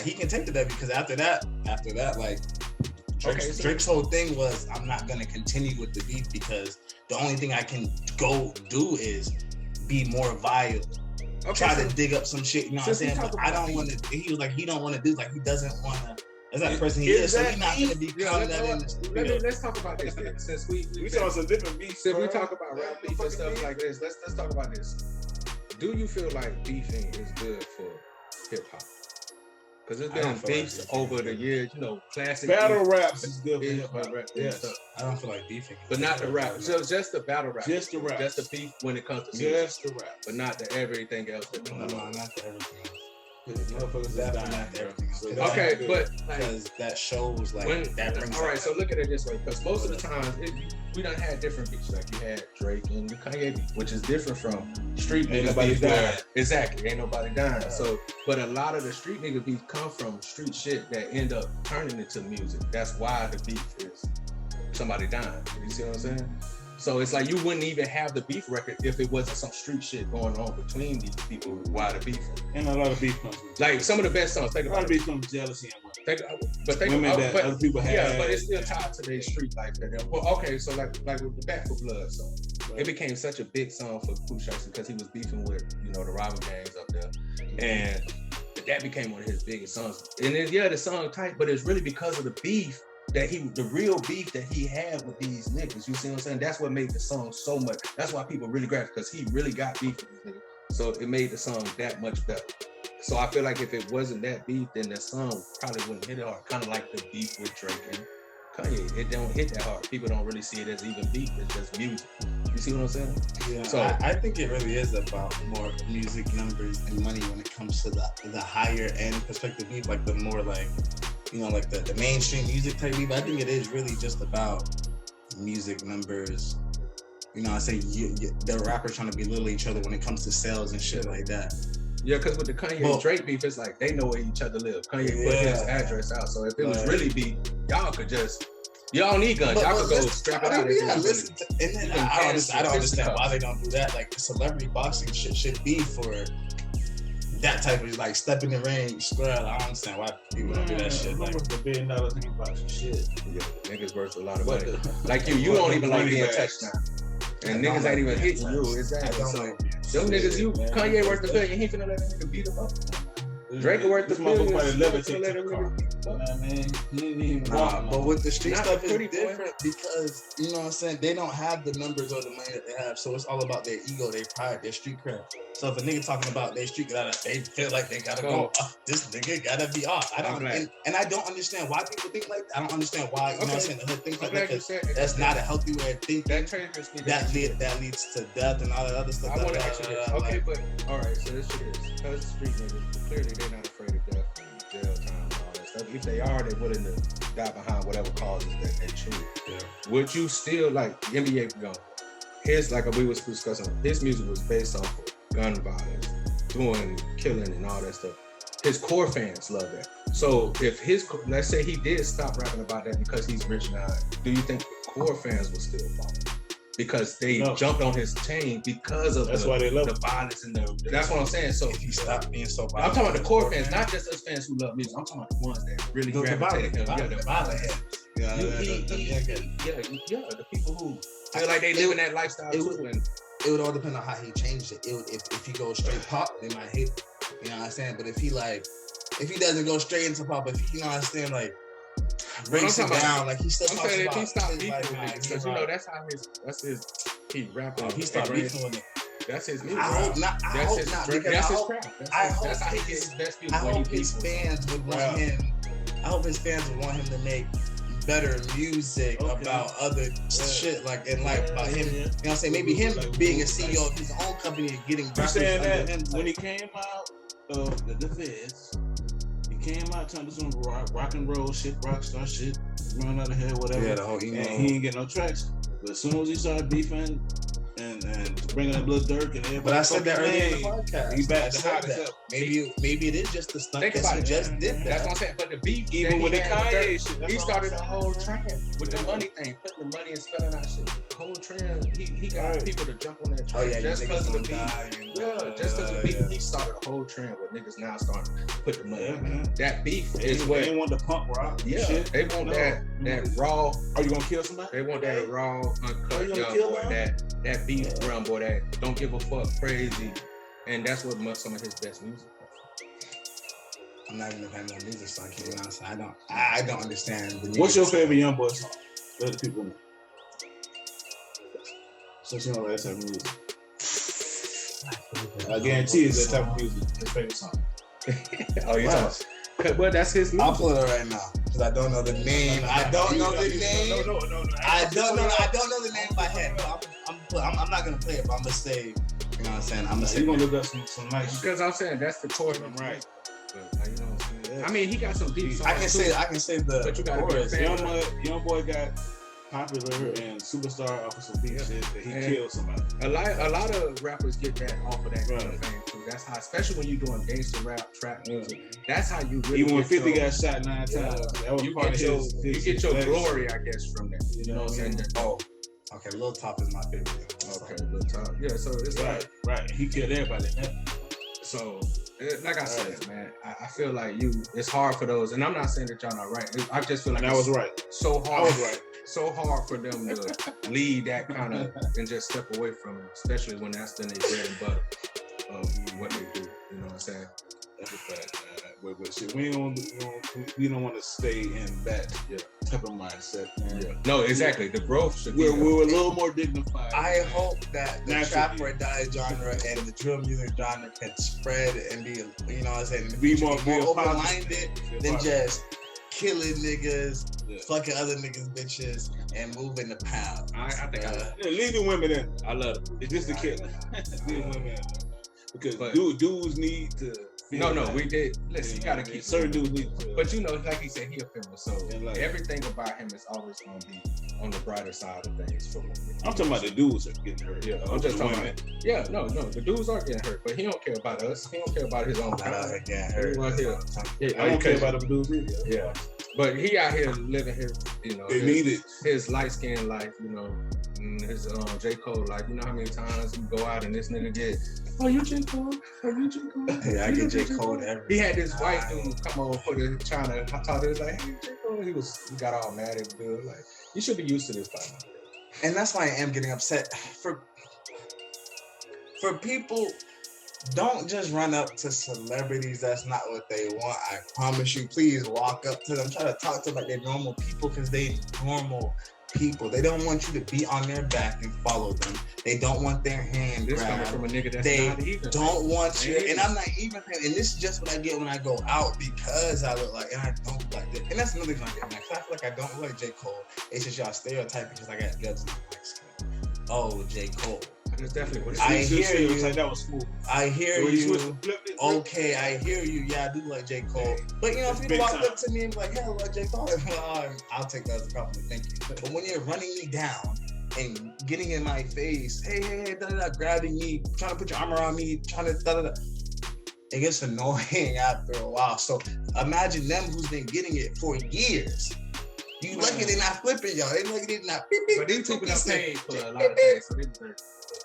he can take the W because after that, like Drake's whole thing was, I'm not gonna continue with the beef because the only thing I can go do is be more vile. Try to dig up some shit, you know what I'm saying? But I don't want to. He was like, he don't want to do, like he doesn't want to. That's not the person he is. So he's not going to be coming that in the studio. Let's talk about this then. Since we saw some different beefs. Since we talk about rap beef and stuff like this, let's talk about this. Do you feel like beefing is good for hip hop? Because there's been beefs over the years, classic battle beef. raps is good for hip hop. Yes. I don't feel like beefing, but not the rap. So just the battle rap. Just the rap. Just the beef when it comes to music. Just the rap. But not the everything else. That not the everything else. Motherfuckers Definitely not everything else. Okay, but because that shows like that brings. All right, so look at it this way, because most of the time we done had different beats. Like you had Drake and the Kanye beat, which is different from street nigga beef. Exactly, ain't nobody dying. Yeah. So, but a lot of the street nigga beef come from street shit that end up turning into music. That's why the beef is somebody dying. You see what I'm saying? So it's like you wouldn't even have the beef record if it wasn't some street shit going on between these people why the beef. And a lot of beef comes with like some of the best songs. Think a about lot of beef comes with jealousy and women. That other people have. Yeah, but it's still tied to their street life. Well, okay, so like with the Back for Blood song, it became such a big song for Pooh Shiesty because he was beefing with the rival gangs up there, and that became one of his biggest songs. And then the song tight, but it's really because of the beef. The real beef that he had with these niggas, you see what I'm saying? That's what made the song so much. That's why people really grabbed it, because he really got beef with these niggas. So it made the song that much better. So I feel like if it wasn't that beef, then the song probably wouldn't hit it hard. Kind of like the beef with Drake and Kanye. It don't hit that hard. People don't really see it as even beef. It's just music. You see what I'm saying? Yeah. So I think it really is about more music, numbers, and money when it comes to the higher end perspective beef, like the more like, like the mainstream music type beef. I think it is really just about music, numbers. I say the rappers trying to belittle each other when it comes to sales and shit like that. Yeah, because with the Kanye and Drake beef, it's like they know where each other live. Kanye put his address out, so if it was really beef, y'all could just. Y'all don't need guns. Y'all could go strap it out. I don't understand why they don't do that. Like the celebrity boxing shit should be for that type of like step in the ring, square. I don't understand why people don't do that shit. Like $1 billion nigga boxing shit. Yeah, niggas worth a lot of money. Like you don't even like being touched now. And niggas ain't even hitting you. Exactly. Them niggas, Kanye worth $1 billion. He finna let that nigga beat him up. Drake worth $1 billion. But with the street stuff is different because you know what I'm saying, they don't have the numbers or the money that they have, so it's all about their ego, their pride, their street cred. So if a nigga talking about their street cred, they feel like they gotta go. This nigga gotta be off. I don't understand why people think like that. I don't understand why you know what I'm saying, the hood thinks like that, because that's not a healthy way of thinking. That leads to death and all that other stuff. I want to ask you this. Okay, but all right, so this shit is because street niggas clearly they're not afraid of death and jail time and all that stuff. If they are, they're willing to die behind whatever causes that they choose. Yeah. Would you still like NBA gone? his, like we was discussing, his music was based off of gun violence, doing killing and all that stuff. His core fans love that. So if let's say he did stop rapping about that because he's rich now, do you think core fans will still follow? Because they jumped on his chain because of why they love the violence and that's what I'm saying. So if you stop being so violent, I'm talking about the core fans, not just us fans who love music. I'm talking about the ones that really gravitate to him. Yeah, the violent heads. Yeah, the people who feel like they live in that lifestyle too. And it would all depend on how he changed it. If he goes straight pop, they might hate it. You know what I'm saying? But if he doesn't go straight into pop, if he, you know what I'm saying, like breaks it down, like he still talks about. If he stopped beefing with it, because you know that's his he rapping. He stopped beefing with it. That's his music. I hope not. That's his crap. I hope that's how he gets his best music. I hope his fans would want him. I hope his fans would want him to make better music about other shit, like in life about him. You know what I'm saying? Maybe him being a CEO of his own company and getting. You saying that when he came out of the Feds, he came out trying to do some rock and roll shit, rock star shit, run out of here, whatever. Yeah, the whole emo. And he ain't get no tracks. But as soon as he started beefing and bringing up Lil Durk and everybody, but I said that earlier in the podcast. He back to hottest up. Maybe it is just the stunt Think about that it. just did that. That's what I'm saying. But the beef, even with the Kanye shit, he started a whole trend with the money thing, putting the money and spelling out shit. The whole trend, he got people to jump on that trend. Oh yeah, just because of the beef. Just because of the beef, yeah. he started a whole trend where niggas now starting to put the money. man. That beef They is what. ain't want the punk rock. Yeah, shit. they want that raw. Are you gonna kill somebody? They want that raw, uncut you gonna young kill boy, them? that beef drum boy, that don't give a fuck, crazy, and that's what some of his best music. I'm not even a fan of music, so I can't be honest. I don't understand the music. What's your favorite Young Boy song? Let the people know. Since you know that type of music. I guarantee it's that type of music. His favorite song. Oh, you talking? Well, that's his music. I'll pull it right now because I don't know the name. I don't know the name. No. I don't know the name by head. I'm not gonna play it, but I'm gonna say. You know what I'm saying? I'm gonna say. You gonna look up some nice shit. Because I'm saying that's the core. Right. But, you know what I'm saying? I mean, he got some deep songs. I can say the But you gotta be a chorus. fan. Young Boy got popular and superstar off of some beat shit that he killed somebody. A lot of rappers get that off of that kind of fame too. That's how, especially when you're doing gangster rap, trap music. That's how you really. Even when get 50 your, got shot 9 times, that was you part get of your, you get your his glory, I guess, from that. You know what I'm saying? Oh, okay. Lil Top is my favorite. Okay, Lil Top. Yeah, so it's right. He killed everybody. So, like I said, man, I feel like it's hard for those, and I'm not saying that y'all not right. I just feel like And I was right. So hard. I was right. So hard for them to lead that kind of and just step away from it, especially when that's been their bread and butter of what they do. You know what I'm saying? That's a fact, man. But shit, we don't want to stay in that type of mindset, man. Yeah. No, exactly. The growth should be. We're a little more dignified. I hope that the Naturally. trap or die genre and the drill music genre can spread and be, you know what I'm saying, Be more open-minded than just killing niggas, Yeah. fucking other niggas, bitches, and moving the pound. I think I love it. Yeah, leave the women in. I love it. It's just the killing. Leave the women in. Because But- dudes need to. No, we did. Listen, you gotta keep certain dudes need to. But you know, like he said, he a feminist, so And like- everything about him is always gonna be on the brighter side of things for women. I'm talking about the dudes that are getting hurt. Yeah, I'm just talking about. Yeah, no, the dudes are getting hurt, but he don't care about us. He don't care about his own. Not out kind. here getting hurt. Right here. Yeah, I don't care about them dudes either. Yeah, but he out here living his, you know, They need it. his light skinned life, you know, and his J. Cole life. You know how many times you go out and this nigga get, oh, you J. Cole? Oh, you J. Cole? Yeah, I get J. Cole every. He had this white dude come over for the trying to talk to him, like, hey, J. Cole. He got all mad at the dude. Like, you should be used to this by now. And that's why I am getting upset. For people, don't just run up to celebrities. That's not what they want. I promise you. Please walk up to them. Try to talk to them like they're normal people because they normal people. They don't want you to be on their back and follow them. They don't want their hand This coming grabbed. from a nigga that's They not even. don't want you, They and I'm not even. And this is just what I get when I go out because I look like, and I don't look like this. And that's another thing I get. Like, I feel like I don't look like J. Cole. It's just y'all stereotype because I got guts and black skin. Oh, J. Cole. That's definitely what it I is. hear you. Like that was smooth. I hear When you. flipped it, Okay, I hear you. Yeah, I do like J. Cole. But you know, if you Big walk time. up to me and be like, "Hey, I like J. Cole," I'll take that as a compliment. Thank you. But when you're running me down and getting in my face, hey, grabbing me, trying to put your arm around me, trying to It gets annoying after a while. So imagine them who's been getting it for years. You lucky they're not flipping, y'all. They lucky they're not. But these people got paid for a lot of things, so they deserve.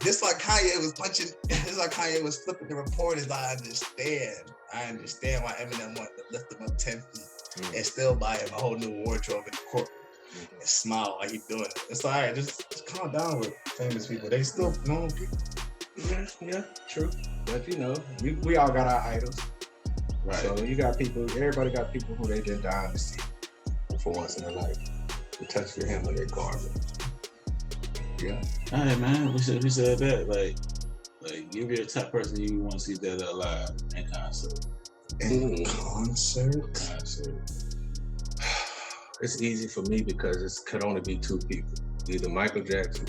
Just like Kanye was punching, just like Kanye was flipping the reporters. I understand why Eminem wanted to lift him up 10 feet and still buy him a whole new wardrobe in the court and smile while he's doing it. It's all right, just calm down with famous people. They still normal people. Yeah, true. But we all got our idols. Right. So you got people, everybody got people who they just dying to see for once in their life. To touch their hand on their garment. Yeah. All right, man. We said that. Like give you a top person you want to see that alive in concert. In concert? It's easy for me because it could only be two people. Either Michael Jackson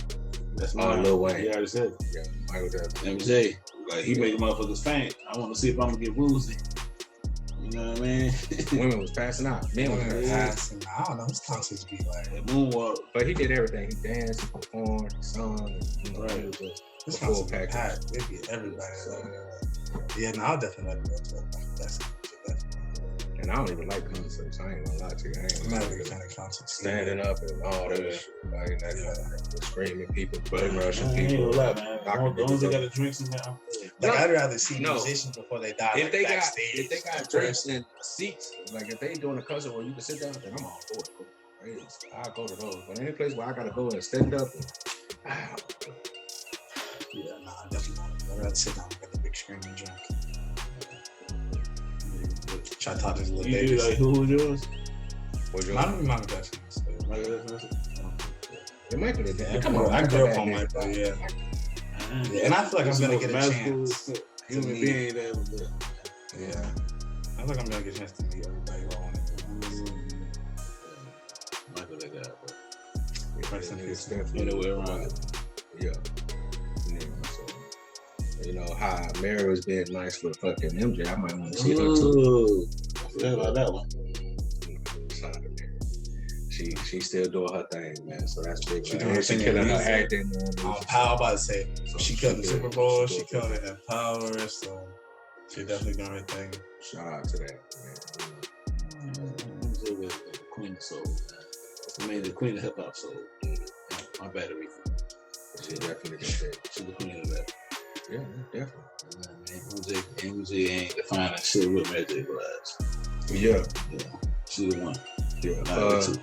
That's or Lil Wayne. He already said it. Yeah, Michael Jackson. MJ. Like he made motherfuckers faint. I want to see if I'm gonna get woozy. You know what I mean? Women was passing out. Men was passing out. I don't know whose concerts be like. Moonwalk. But he did everything. He danced, he performed, he sung, and, Right. It was This a full concert package. packed. They get everybody. Yeah, no, I'll definitely let it go. That's And I don't even like concerts. I ain't gonna lie to you. I ain't I'm gonna not a lie big to fan you. of concerts. Standing up and all that shit. Like that, screaming people, blood rushing I ain't people. gonna lie, man. Dr. Those that Dre. got the drinks in there. Like, No. I'd rather see No. musicians before they die. If like, they got backstage. drinks and seats, like if they doing a concert where you can sit down, then I'm all for it. Right? I'll go to those. But any place where I gotta go and stand up and Yeah, nah, definitely not. I'd rather sit down with the big screen and drink. Try to talk to this little You baby. like who was yours? would you? Michael Jackson. Michael Jackson. Yeah, Michael did that. Yeah, Come on, I grew up Michael on did Michael, that. yeah. And I feel like I'm gonna get a Magical chance. human meet. being that was there. Yeah. I feel like I'm gonna get a chance to meet everybody who I want to. Michael that guy, bro. Rest in peace. Anywhere around it. Yeah. So, how Mary was being nice for fucking MJ, I might want to see her too. Ooh, I forgot about that one. Shout out to Mary. She still doing her thing, man. So that's big. She She, doing her she thing killing her in music. acting. Power about to say So she killed the good. Super Bowl. She good. killed it in Power. So she definitely doing her thing. Shout out to that, man. MJ was the queen of soul. I mean, the queen of hip hop soul. My bad, Aretha. She definitely did that. She's the queen of that. Yeah, definitely. You know what I mean? MJ ain't defining shit with Magic Glass. Yeah, Yeah, she the one. yeah. Not the two.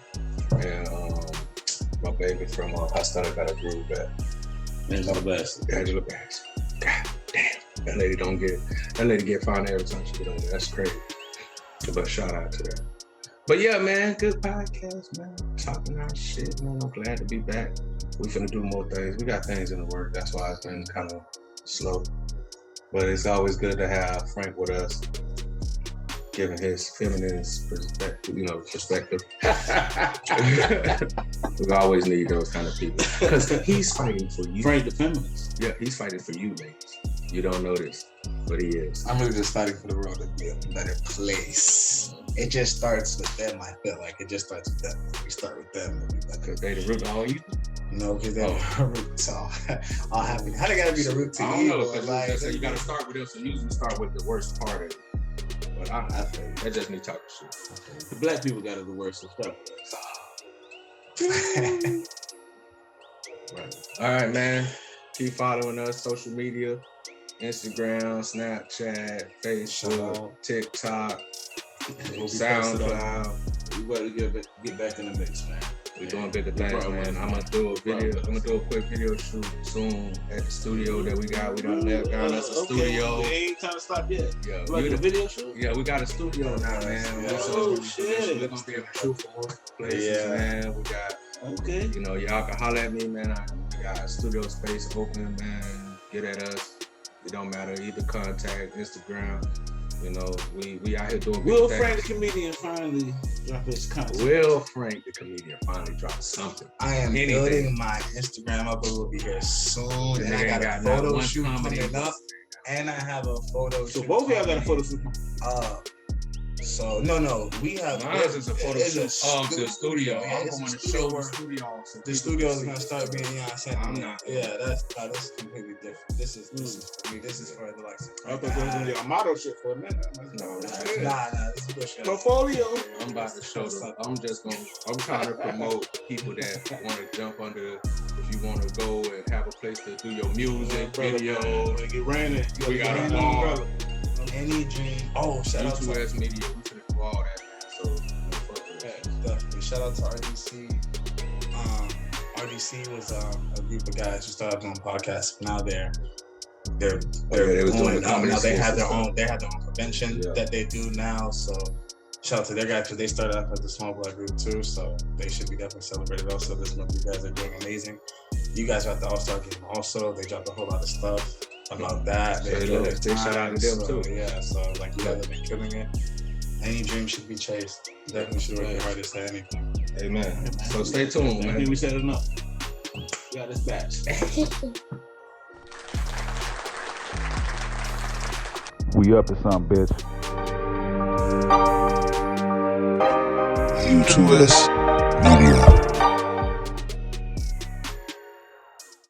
And my baby from Hostada got a groove back. Angela Bassett. Angela Bass. God damn, that lady get fined every time she get on there. That's crazy. But shout out to that. But yeah, man, good podcast, man. Talking our shit, man. I'm glad to be back. We finna do more things. We got things in the work. That's why it's been kind of slow. But it's always good to have Frank with us, giving his feminine perspective. We always need those kind of people because he's fighting for you. Frank the feminist. Yeah, he's fighting for you, ladies. You don't know this, but he is. I'm really just fighting for the world to be a better place. It just starts with them. I feel like it just starts with them. We start with them. We'll be better. Because they the root of all you. No, because they're the root to all happy. How they gotta be the root to I don't know, evil? because Like, you gotta start with them, so you usually start with the worst part of it. But I feel you. That just me talking shit. The black people got it the worst. So start with Right. All right, man. Keep following us, social media, Instagram, Snapchat, Facebook, TikTok, SoundCloud. We better get back in the mix, man. We're doing bigger things, man. I'm gonna do a quick video shoot soon at the studio that we got. We done left down us a studio. We ain't time to stop yet. Yeah, Like the video shoot? yeah, we got a studio now, man. Yeah. So shit. we're gonna be able to shoot for more places, Yeah. man. We got, Okay. y'all can holler at me, man. We got a studio space open, man. Get at us. It don't matter. Either contact, Instagram. We out here doing Will big Frank the things. comedian finally drop his content? Will Frank the comedian finally drop something? I am Anything. building my Instagram up. It will be here soon. And I got a not photo one shoot comedy. coming up. And I have a photo So shoot. both of y'all got a coming, photo shoot. So no, we have. Mine is a photo shoot of the studio. Yeah, I'm it's a going to studio show the work. studio. So The people studio can is see. gonna start being, you know what I'm saying? I'm not. Yeah, that's completely different. This is for me. This is for the likes of I thought that was gonna be a model shit for a minute. No, Nah, that's this is bullshit. Portfolio. I'm about to show them. I'm trying to promote people that want to jump under. If you want to go and have a place to do your music, video, When it get raining, you we gotta got get a an bar. umbrella. Any dream. Oh, shout out to U2S Media. We finna do all that, man. So fuck with yeah, that. definitely. Shout out to RDC. RDC was a group of guys who started doing podcasts. Now they're they was doing going out. comedy Now they skits have and their stuff. own. They have their own convention Yeah. that they do now. So shout out to their guys because they started off as a small black group too. So they should be definitely celebrated. Also, this month you guys are doing amazing. You guys are at the All-Star game also. They dropped a whole lot of stuff about that. Say enjoyed less. their They shout out time, to them, so, too. Yeah, so like you guys have been killing it. Any dream should be chased. Definitely should work your hardest at anything. Amen. So stay tuned, I man. think we said enough. We got this batch. We up to something, bitch. U2S Media.